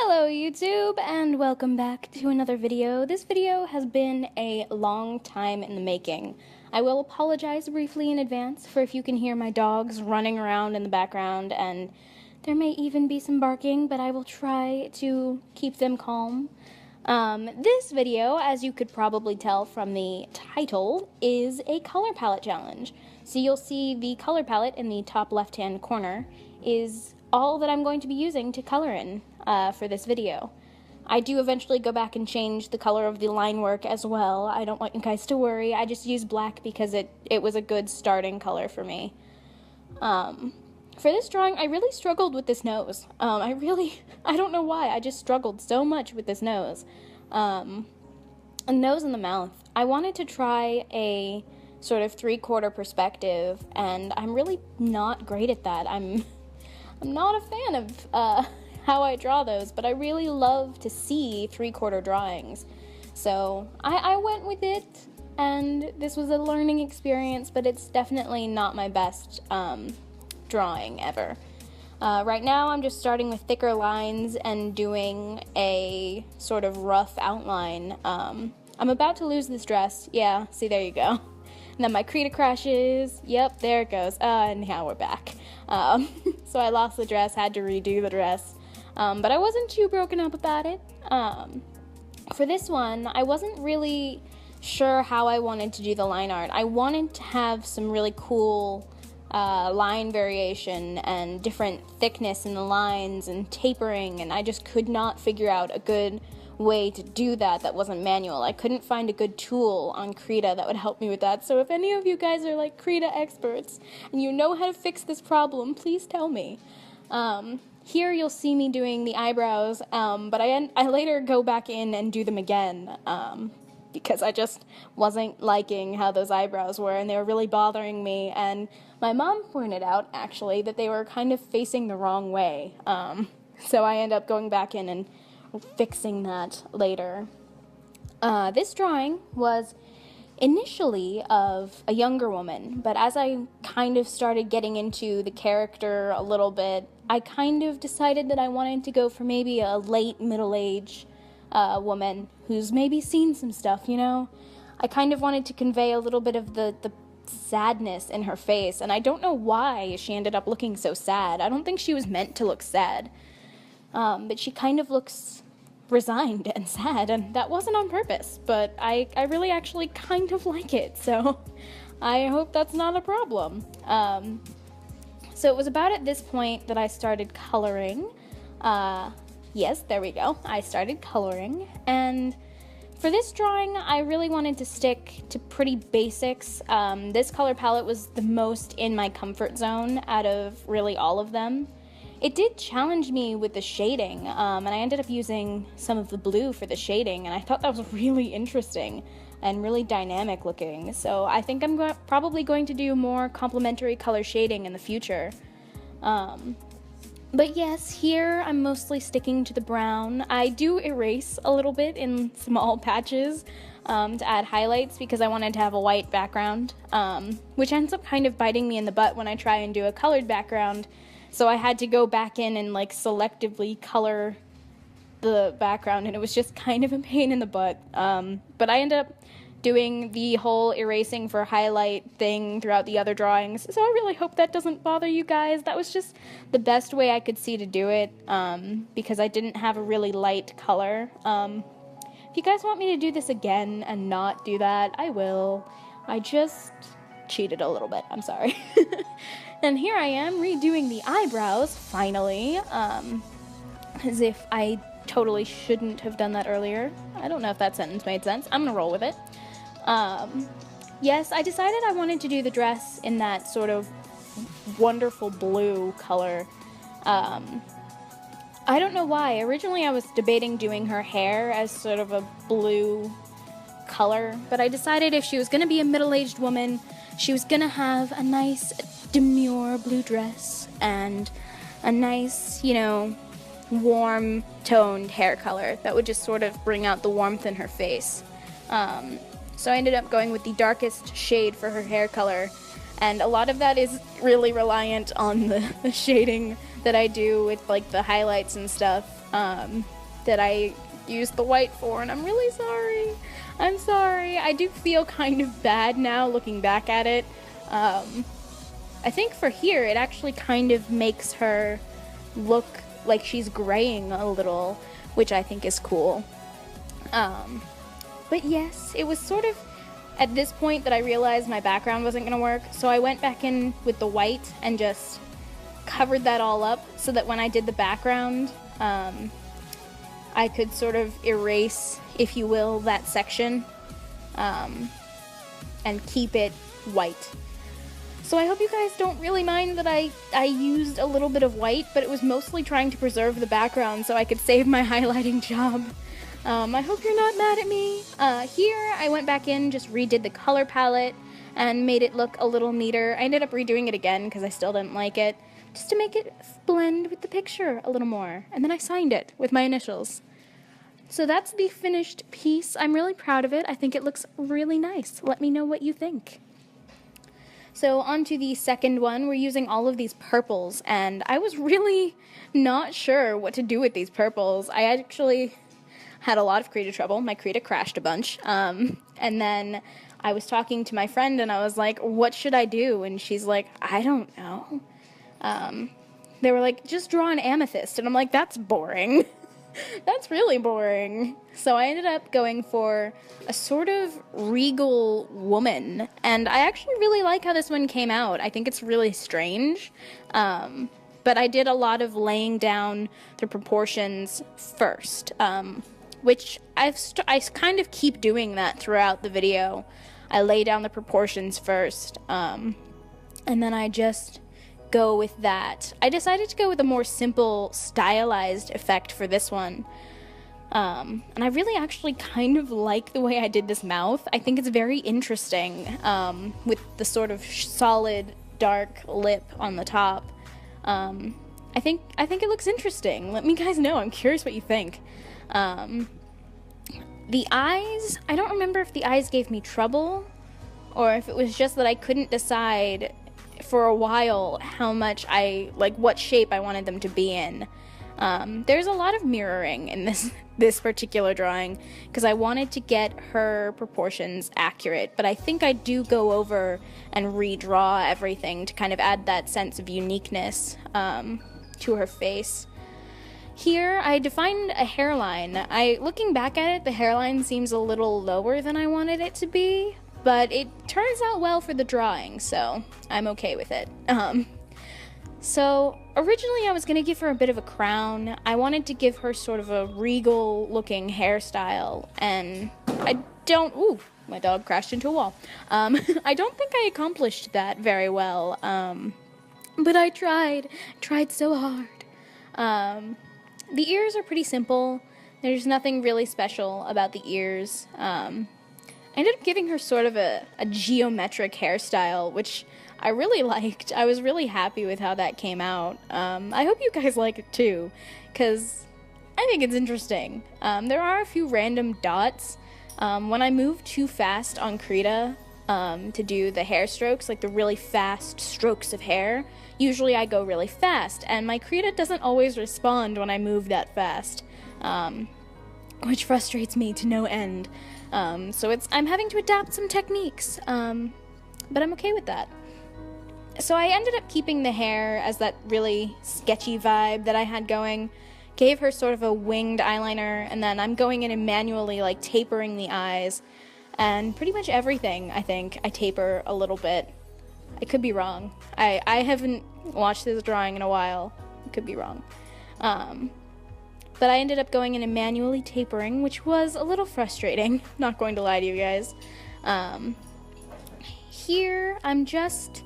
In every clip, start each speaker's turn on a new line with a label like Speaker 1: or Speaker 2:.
Speaker 1: Hello YouTube, and welcome back to another video. This video has been a long time in the making. I will apologize briefly in advance for if you can hear my dogs running around in the background, and there may even be some barking, but I will try to keep them calm. This video, as you could probably tell from the title, is a color palette challenge. So you'll see the color palette in the top left-hand corner is all that I'm going to be using to color in for this video. I do eventually go back and change the color of the line work as well. I don't want you guys to worry. I just use black because it was a good starting color for me. For this drawing, I really struggled with this nose. I don't know why, I just struggled so much with this nose. A nose and the mouth. I wanted to try a sort of three-quarter perspective, and I'm really not great at that. I'm not a fan of how I draw those, but I really love to see three-quarter drawings. So I went with it, and this was a learning experience, but it's definitely not my best drawing ever. Right now I'm just starting with thicker lines and doing a sort of rough outline. I'm about to lose this dress. Yeah, see, there you go. And then my Krita crashes. Yep, there it goes. And now we're back. So I lost the dress, had to redo the dress. But I wasn't too broken up about it. For this one, I wasn't really sure how I wanted to do the line art. I wanted to have some really cool line variation and different thickness in the lines and tapering, and I just could not figure out a good way to do that wasn't manual. I couldn't find a good tool on Krita that would help me with that. So if any of you guys are like Krita experts and you know how to fix this problem, please tell me. Here you'll see me doing the eyebrows, but I later go back in and do them again because I just wasn't liking how those eyebrows were, and they were really bothering me, and my mom pointed out actually that they were kind of facing the wrong way. So I end up going back in and fixing that later. This drawing was initially of a younger woman, but as I kind of started getting into the character a little bit, I kind of decided that I wanted to go for maybe a late middle-age woman who's maybe seen some stuff, you know? I kind of wanted to convey a little bit of the sadness in her face, and I don't know why she ended up looking so sad. I don't think she was meant to look sad. But she kind of looks resigned and sad, and that wasn't on purpose, but I really actually kind of like it, so I hope that's not a problem. So it was about at this point that I started coloring. Yes, there we go. I started coloring, and for this drawing, I really wanted to stick to pretty basics. This color palette was the most in my comfort zone out of really all of them. It did challenge me with the shading, and I ended up using some of the blue for the shading, and I thought that was really interesting and really dynamic looking. So I think I'm probably going to do more complementary color shading in the future. But yes, here I'm mostly sticking to the brown. I do erase a little bit in small patches to add highlights because I wanted to have a white background, which ends up kind of biting me in the butt when I try and do a colored background. So I had to go back in and like selectively color the background, and it was just kind of a pain in the butt. But I ended up doing the whole erasing for highlight thing throughout the other drawings, so I really hope that doesn't bother you guys. That was just the best way I could see to do it, because I didn't have a really light color. If you guys want me to do this again and not do that, I will. I just cheated a little bit, I'm sorry. And here I am redoing the eyebrows, finally, as if I totally shouldn't have done that earlier. I don't know if that sentence made sense. I'm gonna roll with it. Yes, I decided I wanted to do the dress in that sort of wonderful blue color. I don't know why. Originally I was debating doing her hair as sort of a blue color, but I decided if she was gonna be a middle-aged woman, she was gonna have a nice demure blue dress and a nice, you know, warm toned hair color that would just sort of bring out the warmth in her face. So I ended up going with the darkest shade for her hair color, and a lot of that is really reliant on the shading that I do with like the highlights and stuff that I use the white for, and I'm really sorry. I'm sorry. I do feel kind of bad now looking back at it. I think for here it actually kind of makes her look like she's graying a little, which I think is cool. But yes, it was sort of at this point that I realized my background wasn't going to work, so I went back in with the white and just covered that all up so that when I did the background, I could sort of erase, if you will, that section, and keep it white. So I hope you guys don't really mind that I used a little bit of white, but it was mostly trying to preserve the background so I could save my highlighting job. I hope you're not mad at me. Here I went back in, just redid the color palette, and made it look a little neater. I ended up redoing it again because I still didn't like it, just to make it blend with the picture a little more. And then I signed it with my initials. So that's the finished piece. I'm really proud of it. I think it looks really nice. Let me know what you think. So on to the second one. We're using all of these purples, and I was really not sure what to do with these purples. I actually had a lot of Krita trouble. My Krita crashed a bunch. And then I was talking to my friend, and I was like, what should I do? And she's like, I don't know. They were like, just draw an amethyst. And I'm like, that's boring. That's really boring. So I ended up going for a sort of regal woman, and I actually really like how this one came out. I think it's really strange, but I did a lot of laying down the proportions first, which I kind of keep doing that throughout the video. I lay down the proportions first, and then I just go with that. I decided to go with a more simple, stylized effect for this one. And I really actually kind of like the way I did this mouth. I think it's very interesting, with the sort of solid, dark lip on the top. I think it looks interesting. Let me guys know. I'm curious what you think. The eyes, I don't remember if the eyes gave me trouble, or if it was just that I couldn't decide for a while what shape I wanted them to be in. There's a lot of mirroring in this particular drawing because I wanted to get her proportions accurate, but I think I do go over and redraw everything to kind of add that sense of uniqueness to her face. Here I defined a hairline. Looking back at it, the hairline seems a little lower than I wanted it to be, but it turns out well for the drawing, so I'm okay with it. So originally I was going to give her a bit of a crown. I wanted to give her sort of a regal looking hairstyle, and ooh, my dog crashed into a wall. I don't think I accomplished that very well, but I tried so hard. The ears are pretty simple. There's nothing really special about the ears. I ended up giving her sort of a geometric hairstyle, which I really liked. I was really happy with how that came out. I hope you guys like it too, because I think it's interesting. There are a few random dots. When I move too fast on Krita to do the hair strokes, like the really fast strokes of hair, usually I go really fast, and my Krita doesn't always respond when I move that fast, which frustrates me to no end. So I'm having to adapt some techniques, but I'm okay with that. So I ended up keeping the hair as that really sketchy vibe that I had going, gave her sort of a winged eyeliner, and then I'm going in and manually like tapering the eyes, and pretty much everything, I think, I taper a little bit. I could be wrong. I haven't watched this drawing in a while. I could be wrong. But I ended up going in and manually tapering, which was a little frustrating, not going to lie to you guys. Here, I'm just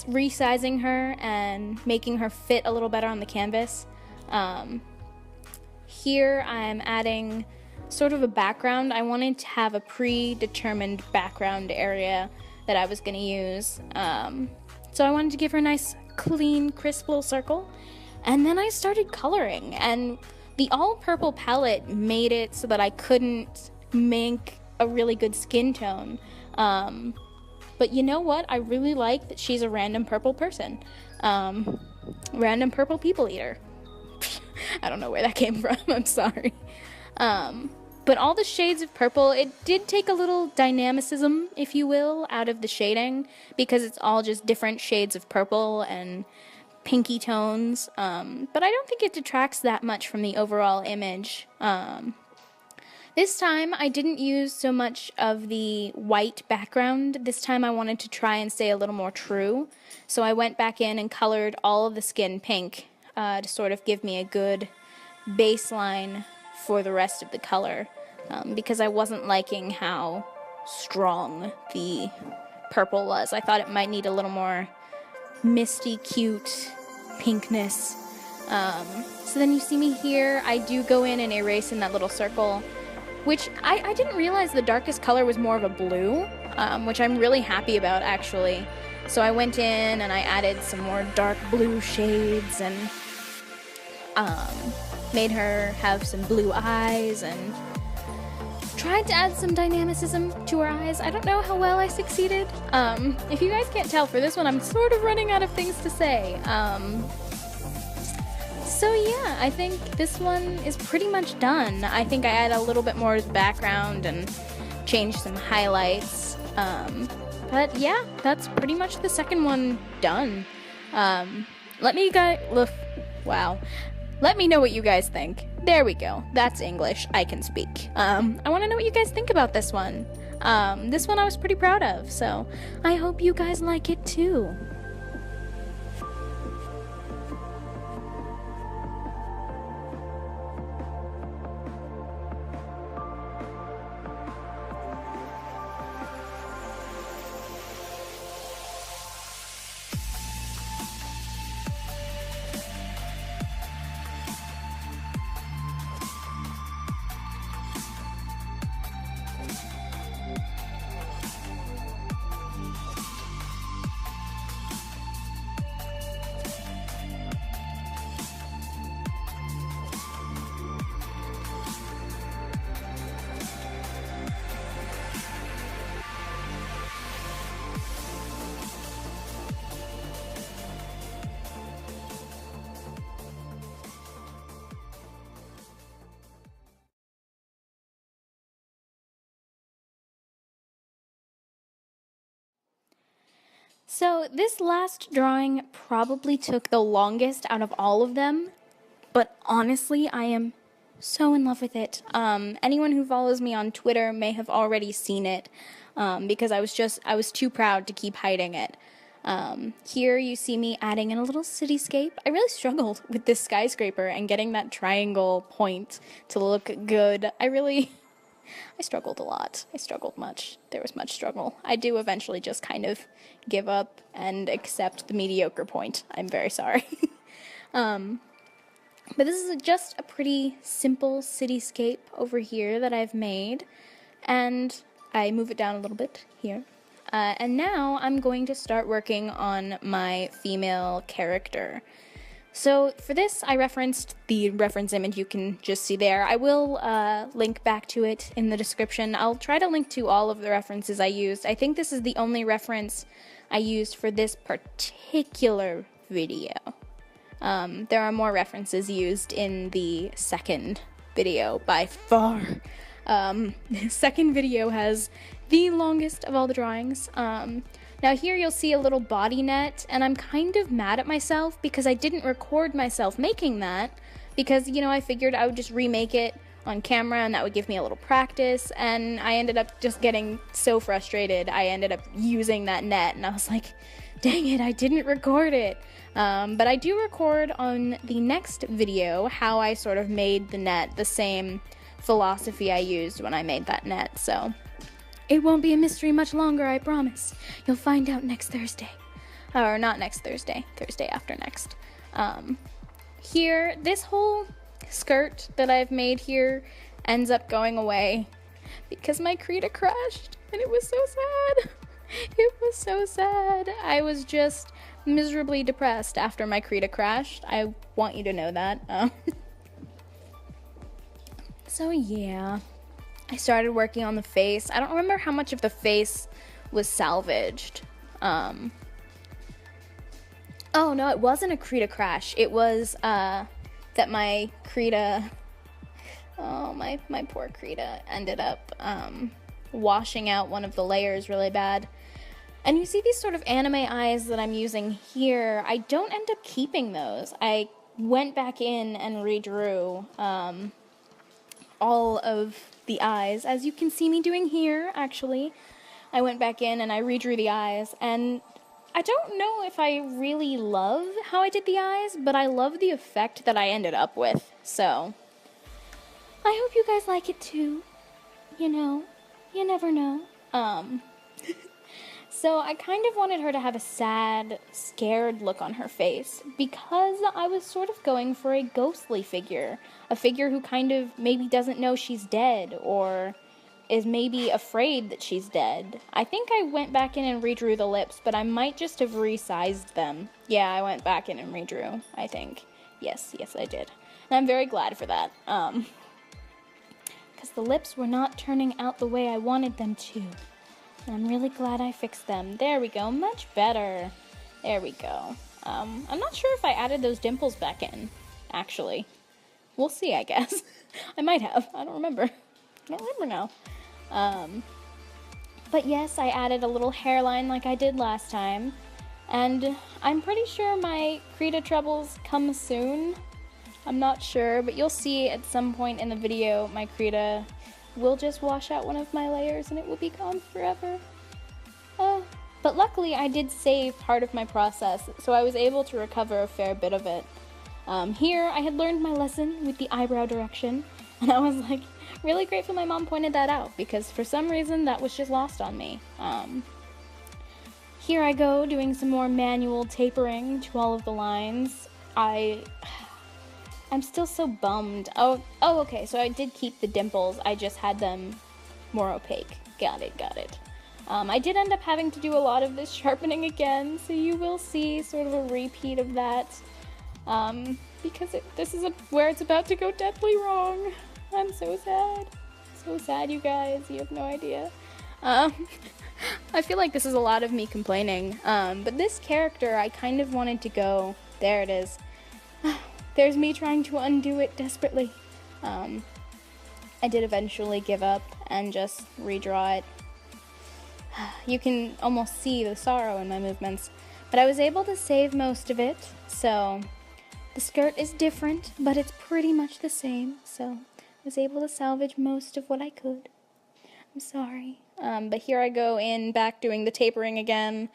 Speaker 1: resizing her and making her fit a little better on the canvas. Here, I'm adding sort of a background. I wanted to have a predetermined background area that I was going to use. So I wanted to give her a nice, clean, crisp little circle. And then I started coloring, and the all-purple palette made it so that I couldn't make a really good skin tone. But you know what? I really like that she's a random purple person. random purple people eater. I don't know where that came from, I'm sorry. But all the shades of purple, it did take a little dynamicism, if you will, out of the shading, because it's all just different shades of purple and pinky tones, but I don't think it detracts that much from the overall image. This time I didn't use so much of the white background. This time I wanted to try and stay a little more true, so I went back in and colored all of the skin pink to sort of give me a good baseline for the rest of the color, because I wasn't liking how strong the purple was. I thought it might need a little more misty, cute pinkness. So then you see me here, I do go in and erase in that little circle, which I didn't realize the darkest color was more of a blue, which I'm really happy about, actually. So I went in and I added some more dark blue shades and made her have some blue eyes and tried to add some dynamicism to her eyes. I don't know how well I succeeded. If you guys can't tell, for this one I'm sort of running out of things to say. So yeah, I think this one is pretty much done. I think I add a little bit more to the background and change some highlights. But yeah, that's pretty much the second one done. Let me know what you guys think. There we go. That's English. I can speak. I want to know what you guys think about this one. This one I was pretty proud of, so I hope you guys like it too. So this last drawing probably took the longest out of all of them, but honestly, I am so in love with it. Anyone who follows me on Twitter may have already seen it, because I was too proud to keep hiding it. Here you see me adding in a little cityscape. I really struggled with this skyscraper and getting that triangle point to look good. I struggled a lot. I struggled much. There was much struggle. I do eventually just kind of give up and accept the mediocre point. I'm very sorry. But this is just a pretty simple cityscape over here that I've made. And I move it down a little bit here. And now I'm going to start working on my female character. So for this, I referenced the reference image you can just see there. I will link back to it in the description. I'll try to link to all of the references I used. I think this is the only reference I used for this particular video. There are more references used in the second video by far. The second video has the longest of all the drawings. Now here you'll see a little body net, and I'm kind of mad at myself because I didn't record myself making that, because, you know, I figured I would just remake it on camera and that would give me a little practice, and I ended up just getting so frustrated. I ended up using that net, and I was like, dang it, I didn't record it. But I do record on the next video how I sort of made the net, the same philosophy I used when I made that net, so it won't be a mystery much longer, I promise. You'll find out next Thursday. Or not next Thursday, Thursday after next. Here, this whole skirt that I've made here ends up going away because my Krita crashed, and it was so sad. It was so sad. I was just miserably depressed after my Krita crashed. I want you to know that. So yeah. I started working on the face. I don't remember how much of the face was salvaged. Oh, no, it wasn't a Krita crash. It was, that my Krita, oh, my poor Krita ended up, washing out one of the layers really bad. And you see these sort of anime eyes that I'm using here. I don't end up keeping those. I went back in and redrew, all of the eyes, as you can see me doing here, actually. I went back in and I redrew the eyes, and I don't know if I really love how I did the eyes, but I love the effect that I ended up with, so I hope you guys like it too. You know, you never know. So I kind of wanted her to have a sad, scared look on her face, because I was sort of going for a ghostly figure, a figure who kind of maybe doesn't know she's dead, or is maybe afraid that she's dead. I think I went back in and redrew the lips, but I might just have resized them. Yeah, I went back in and redrew, I think. Yes, I did. And I'm very glad for that, because the lips were not turning out the way I wanted them to. And I'm really glad I fixed them. There we go, much better. There we go. I'm not sure if I added those dimples back in, actually. We'll see, I guess. I might have, I don't remember now. But yes, I added a little hairline like I did last time, and I'm pretty sure my Krita trebles come soon. I'm not sure, but you'll see at some point in the video my Krita will just wash out one of my layers and it will be gone forever. But luckily I did save part of my process, so I was able to recover a fair bit of it. Here I had learned my lesson with the eyebrow direction, and I was like, really grateful my mom pointed that out, because for some reason that was just lost on me. Here I go, doing some more manual tapering to all of the lines. I'm still so bummed. Oh, okay, so I did keep the dimples, I just had them more opaque. Got it. I did end up having to do a lot of this sharpening again, so you will see sort of a repeat of that, because this is where it's about to go deadly wrong. I'm so sad. So sad, you guys. You have no idea. I feel like this is a lot of me complaining. But this character, I kind of wanted to go... There it is. There's me trying to undo it desperately. I did eventually give up and just redraw it. You can almost see the sorrow in my movements. But I was able to save most of it, so... The skirt is different, but it's pretty much the same, so... was able to salvage most of what I could. I'm sorry. But here I go back doing the tapering again.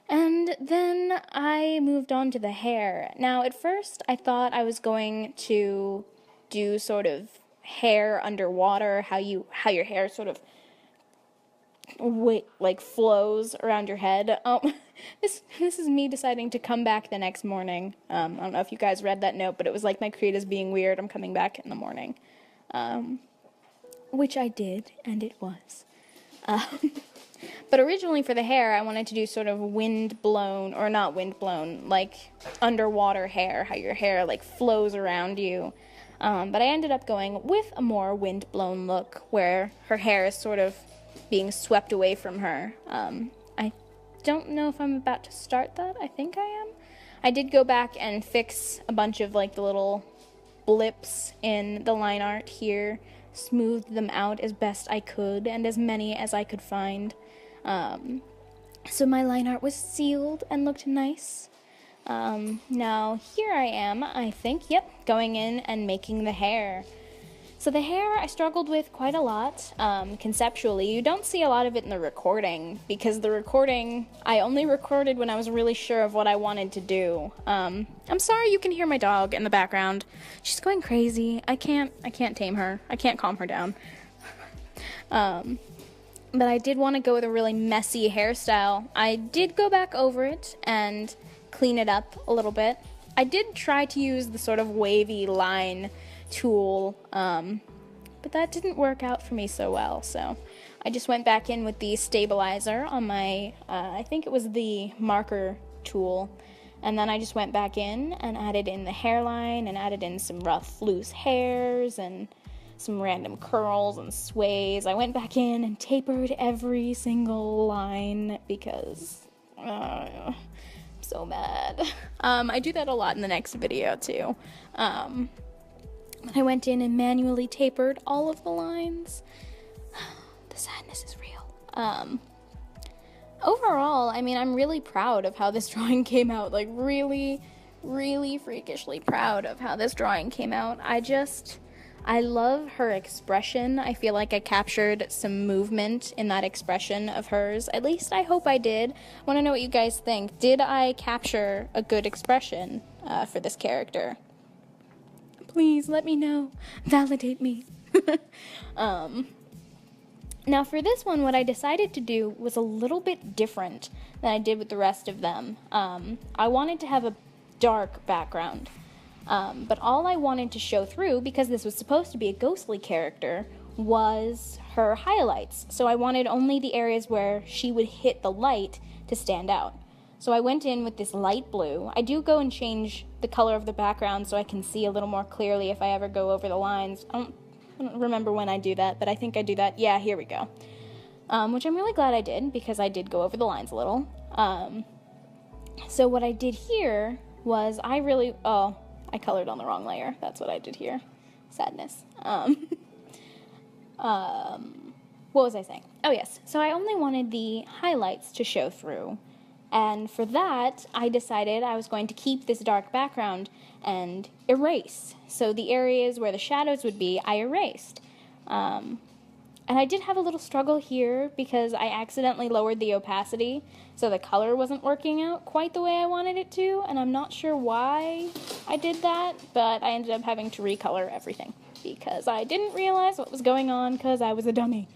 Speaker 1: And then I moved on to the hair. Now, at first, I thought I was going to do sort of hair underwater, how your hair sort of flows around your head. This is me deciding to come back the next morning. I don't know if you guys read that note, but it was like my Krita's being weird. I'm coming back in the morning. Which I did, and it was. But originally for the hair, I wanted to do sort of wind-blown, or not wind-blown, like underwater hair, how your hair like flows around you. But I ended up going with a more wind-blown look, where her hair is sort of being swept away from her. I don't know if I'm about to start that. I think I am. I did go back and fix a bunch of like the little blips in the line art here, smoothed them out as best I could, and as many as I could find. So my line art was sealed and looked nice. Now here I am, I think, going in and making the hair. So the hair I struggled with quite a lot, conceptually. You don't see a lot of it in the recording, because the recording, I only recorded when I was really sure of what I wanted to do. I'm sorry you can hear my dog in the background. She's going crazy. I can't tame her. I can't calm her down. But I did want to go with a really messy hairstyle. I did go back over it and clean it up a little bit. I did try to use the sort of wavy line tool, but that didn't work out for me so well, so I just went back in with the stabilizer on my, I think it was the marker tool, and then I just went back in and added in the hairline and added in some rough loose hairs and some random curls and sways. I went back in and tapered every single line because I'm so mad. I do that a lot in the next video too. I went in and manually tapered all of the lines. The sadness is real. Overall, I mean, I'm really proud of how this drawing came out. Like, really, really freakishly proud of how this drawing came out. I love her expression. I feel like I captured some movement in that expression of hers. At least I hope I did. I want to know what you guys think. Did I capture a good expression for this character? Please let me know. Validate me. Now for this one, what I decided to do was a little bit different than I did with the rest of them. I wanted to have a dark background, but all I wanted to show through, because this was supposed to be a ghostly character, was her highlights. So I wanted only the areas where she would hit the light to stand out. So I went in with this light blue. I do go and change the color of the background so I can see a little more clearly if I ever go over the lines. I don't remember when I do that, but I think I do that. Yeah, here we go. Which I'm really glad I did, because I did go over the lines a little. So what I did here was I colored on the wrong layer. That's what I did here. Sadness. What was I saying? Oh, yes. So I only wanted the highlights to show through. And for that, I decided I was going to keep this dark background and erase. So the areas where the shadows would be, I erased. And I did have a little struggle here because I accidentally lowered the opacity, so the color wasn't working out quite the way I wanted it to, and I'm not sure why I did that, but I ended up having to recolor everything because I didn't realize what was going on because I was a dummy.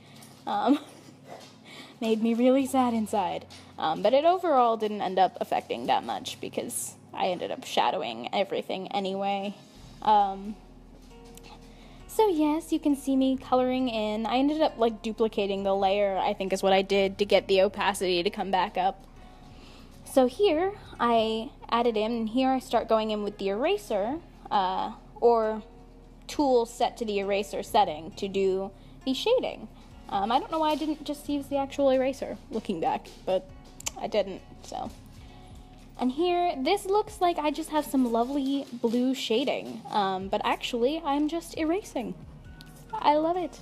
Speaker 1: Made me really sad inside. But it overall didn't end up affecting that much because I ended up shadowing everything anyway. So yes, you can see me coloring in. I ended up like duplicating the layer, I think is what I did to get the opacity to come back up. So here I added in, and here I start going in with the eraser, or tool set to the eraser setting to do the shading. I don't know why I didn't just use the actual eraser, looking back, but I didn't, so. And here, this looks like I just have some lovely blue shading, but actually, I'm just erasing. I love it.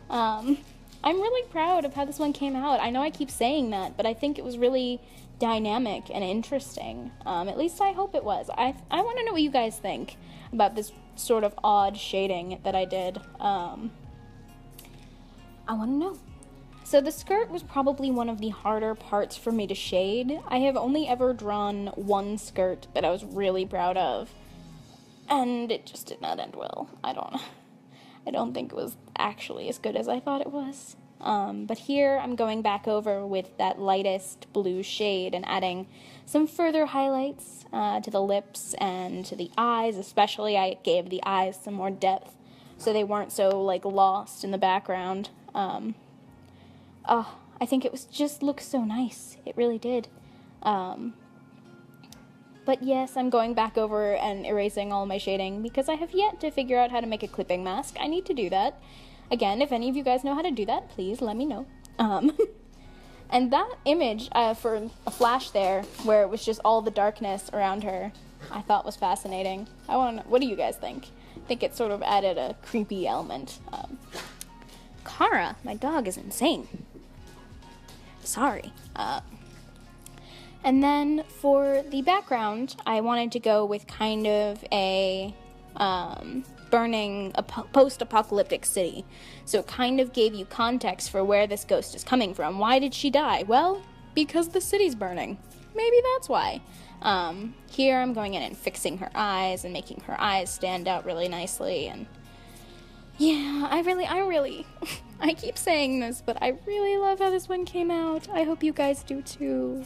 Speaker 1: I'm really proud of how this one came out. I know I keep saying that, but I think it was really dynamic and interesting. At least I hope it was. I want to know what you guys think about this sort of odd shading that I did. I want to know. So the skirt was probably one of the harder parts for me to shade. I have only ever drawn one skirt that I was really proud of, and it just did not end well. I don't think it was actually as good as I thought it was. But here I'm going back over with that lightest blue shade and adding some further highlights to the lips and to the eyes. Especially I gave the eyes some more depth so they weren't so like lost in the background. I think it was just looked so nice. It really did. But yes, I'm going back over and erasing all my shading because I have yet to figure out how to make a clipping mask. I need to do that. Again, if any of you guys know how to do that, please let me know. And that image for a flash there, where it was just all the darkness around her, I thought was fascinating. I want to know, what do you guys think? I think it sort of added a creepy element. Kara, my dog is insane. Sorry. And then for the background, I wanted to go with kind of a burning post-apocalyptic city. So it kind of gave you context for where this ghost is coming from. Why did she die? Well, because the city's burning. Maybe that's why. Here I'm going in and fixing her eyes and making her eyes stand out really nicely. And yeah, I really, I keep saying this, but I really love how this one came out. I hope you guys do too.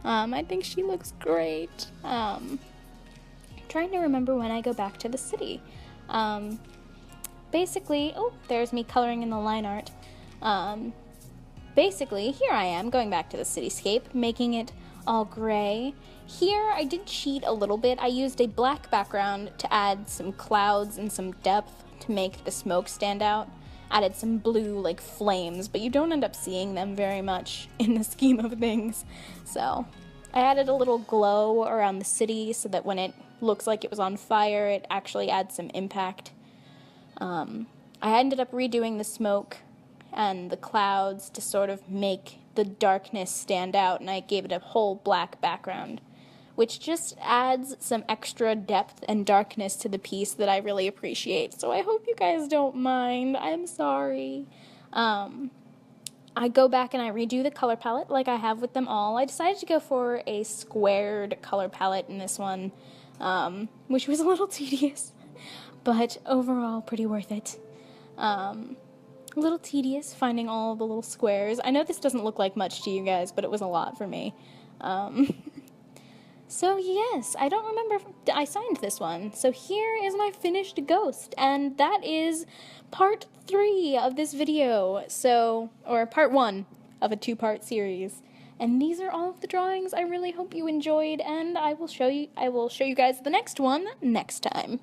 Speaker 1: I think she looks great. Trying to remember when I go back to the city. Basically, oh, there's me coloring in the line art. Basically, here I am going back to the cityscape, making it all gray. Here, I did cheat a little bit. I used a black background to add some clouds and some depth to make the smoke stand out. Added some blue, like, flames, but you don't end up seeing them very much in the scheme of things. So, I added a little glow around the city so that when it looks like it was on fire, it actually adds some impact. I ended up redoing the smoke and the clouds to sort of make the darkness stand out, and I gave it a whole black background, which just adds some extra depth and darkness to the piece that I really appreciate. So I hope you guys don't mind. I'm sorry. I go back and I redo the color palette like I have with them all. I decided to go for a squared color palette in this one, which was a little tedious, but overall pretty worth it. A little tedious finding all the little squares. I know this doesn't look like much to you guys, but it was a lot for me. So yes, I don't remember if I signed this one. So here is my finished ghost, and that is part 3 of this video. Or part 1 of a 2-part series. And these are all of the drawings I really hope you enjoyed, and I will show you guys the next one next time.